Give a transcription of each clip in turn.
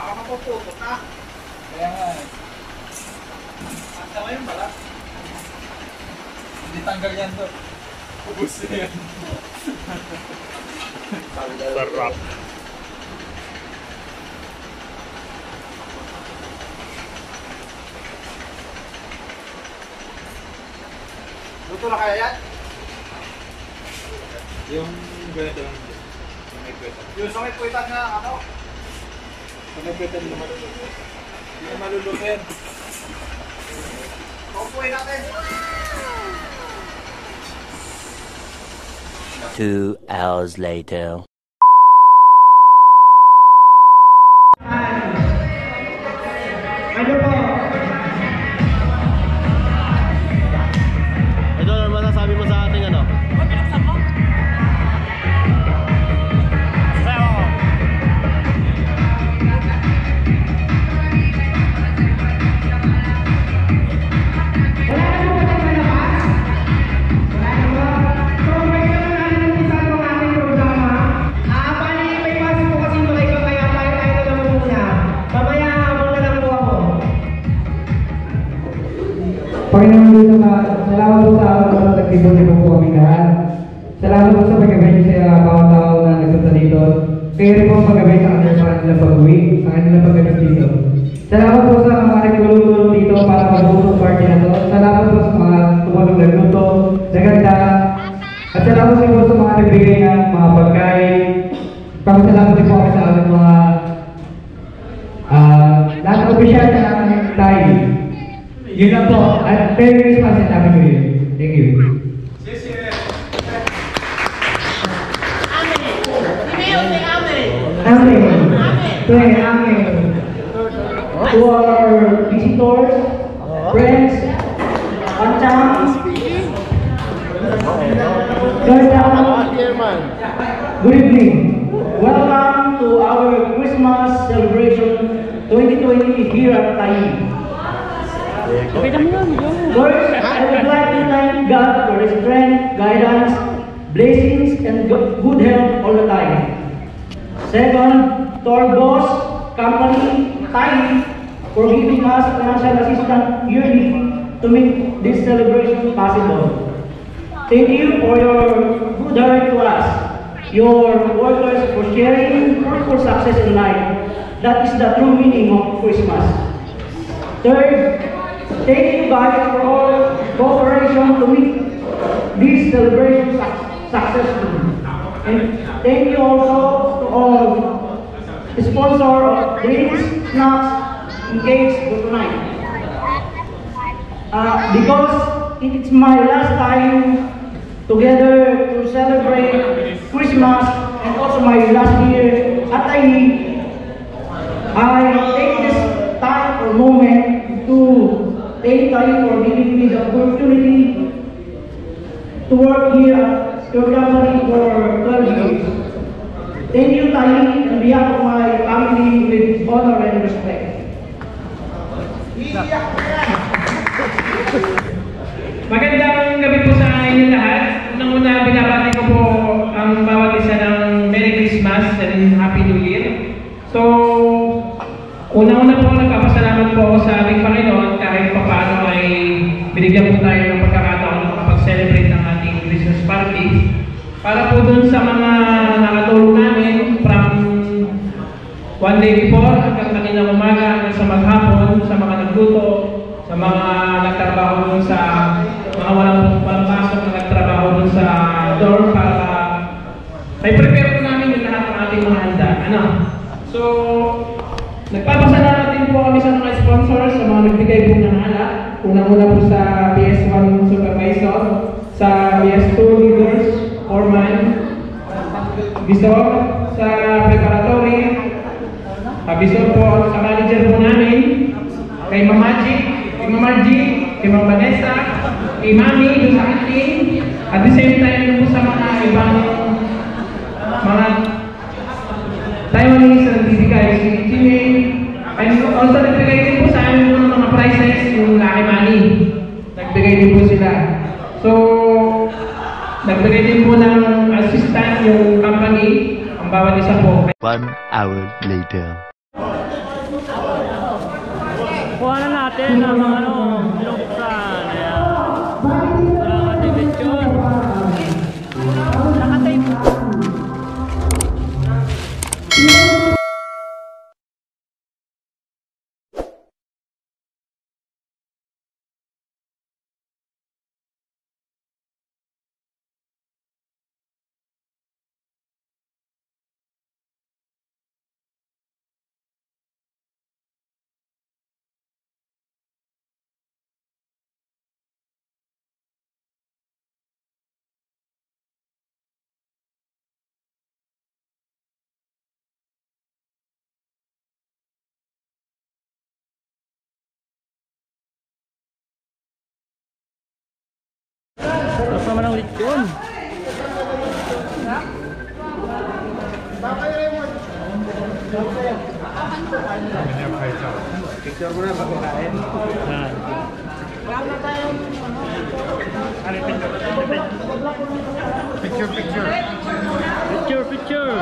baka mapuputok na. Kaya nga eh. At saka yun pala. Hindi tanggal yan to. Ubus na yan. Sarap. Luto na kaya yan? Yung ganito lang. Yung may kweta. Yung sa may puwitan na ano? Yung may kweta nila maluluto. Yung maluluto yan. Paupuin natin. 2 hours later. Ano po? Ito ano masasabi mo sa ating ano? Binuksan mo? Panginoon, salamat po sa mga nagtibon-tibon po kami lahat. Salamat po sa pag-gabay sa bawat tao na nagpunta dito. Kaya rin po ang pag-gabay sa kanilang pag-uwi, sa kanilang pag-gabay dito. Salamat po sa mga nagtulong-tulong dito para mag-utong party na to. Salamat po sa mga tumulong nagluto, naganda. At salamat po sa mga nagbigay ng mga pagkain. Salamat din po kami sa aming mga lahat ng opisyal na namin tayo. Yun lang po. At Merry Christmas and Happy New Year. Thank you. Amen. Pray Amen. To our visitors, friends, Panchang, good evening. Welcome to our Christmas celebration 2020 here at Tayi. First, I would like to thank God for His strength, guidance, blessings, and good health all the time. Second, to our boss, company, Tayi, for giving us financial assistance yearly to make this celebration possible. Thank you for your good heart to us, your workers for sharing for success in life. That is the true meaning of Christmas. Third, thank you guys for all cooperation to make this celebration successful. And thank you also to all sponsor of drinks, snacks, and cakes for tonight. Because it's my last time together to celebrate Christmas and also my last year at Tayi, I take this time or moment to thank Tayi for giving me the opportunity to work here at your company for 12 years. Thank you, Tayi, on behalf of my family with honor and respect. Magandang gabi po sa inyo lahat. Unang-una, binabati ko po ang bawat isa ng Merry Christmas and Happy New Year. So, unang-una po, nagpapasalamat po ako sa aming Panginoon kahit pa paano ay binigyan po tayo ng pagkakataon na makapag-celebrate ng ating Christmas party. Para po dun sa mga nakatulong namin from one day before hanggang kaninang umaga hanggang sa maghapon, sa mga nagluto, sa mga nagtrabaho dun sa mga walang pasok na nagtrabaho dun sa door para may prepare po namin yung lahat ng ating mga handa. Ano? So, nagpapasalamat din po kami sa mga sponsors, sa mga nagbigay po ng alak. Unang-una po sa PS1 Supervisor, sa PS2 Leaders, Foreman, Bisor, sa Preparatory, Bisor po sa manager po namin, kay Mamaji, kay Ma'am Vanessa, kay Mami, doon sa ating, at the same time po sa mga ibang mga Taiwanese na nagbibigay, si Jimmy, and also nagbigay din po sa amin ng mga prizes, yung Lucky Money. Nagbigay din po sila. So, nagbigay din po ng assistant yung company, ang bawat isa po. 1 hour later. Kuha na natin ang mga ano, binuksan. Ayan. Walang ating lechon. Nakatape. Tapos naman ang lechon. Picture mo na pagkakain. Picture. Picture.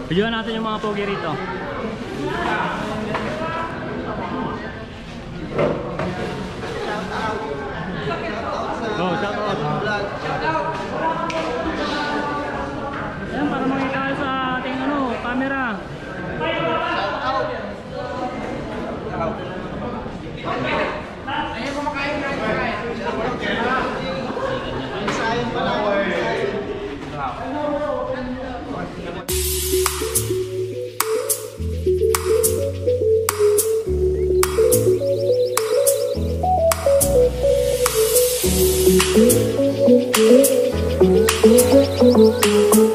Videoan natin yung mga pogi rito. Oh, shout out. Ayan, para makita kayo sa ating ano, camera. Ayun, kumakain na. Thank you.